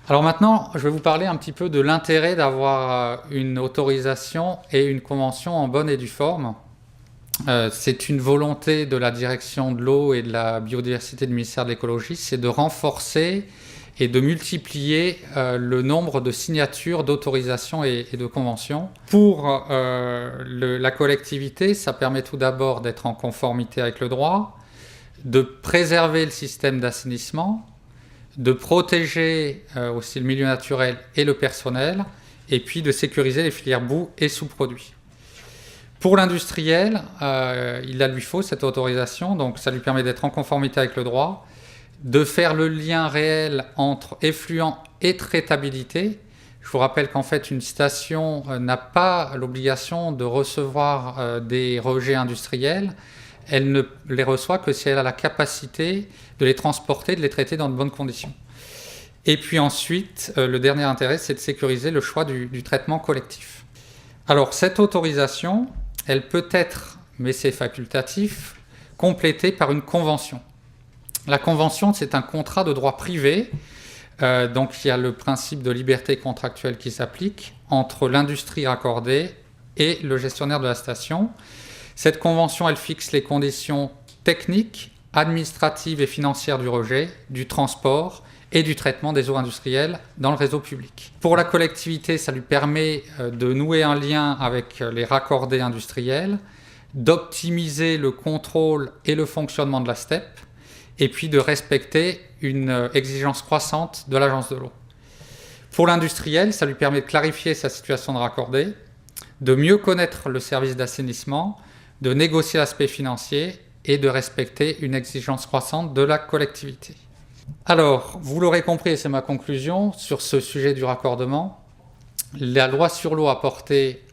Alors maintenant, je vais vous parler un petit peu de l'intérêt d'avoir une autorisation et une convention en bonne et due forme. C'est une volonté de la direction de l'eau et de la biodiversité du ministère de l'écologie, c'est de renforcer et de multiplier le nombre de signatures d'autorisations et de conventions. Pour la collectivité, ça permet tout d'abord d'être en conformité avec le droit, de préserver le système d'assainissement, de protéger aussi le milieu naturel et le personnel, et puis de sécuriser les filières boues et sous-produits. Pour l'industriel, lui faut cette autorisation, donc ça lui permet d'être en conformité avec le droit, de faire le lien réel entre effluent et traitabilité. Je vous rappelle qu'en fait, une station n'a pas l'obligation de recevoir des rejets industriels. Elle ne les reçoit que si elle a la capacité de les transporter, de les traiter dans de bonnes conditions. Et puis ensuite, le dernier intérêt, c'est de sécuriser le choix du traitement collectif. Alors, cette autorisation, elle peut être, mais c'est facultatif, complétée par une convention. La convention, c'est un contrat de droit privé. Donc, il y a le principe de liberté contractuelle qui s'applique entre l'industrie raccordée et le gestionnaire de la station. Cette convention, elle fixe les conditions techniques, administratives et financières du rejet, du transport et du traitement des eaux industrielles dans le réseau public. Pour la collectivité, ça lui permet de nouer un lien avec les raccordés industriels, d'optimiser le contrôle et le fonctionnement de la STEP, et puis de respecter une exigence croissante de l'Agence de l'eau. Pour l'industriel, ça lui permet de clarifier sa situation de raccordé, de mieux connaître le service d'assainissement, de négocier l'aspect financier et de respecter une exigence croissante de la collectivité. Alors, vous l'aurez compris, et c'est ma conclusion sur ce sujet du raccordement, la loi sur l'eau a porté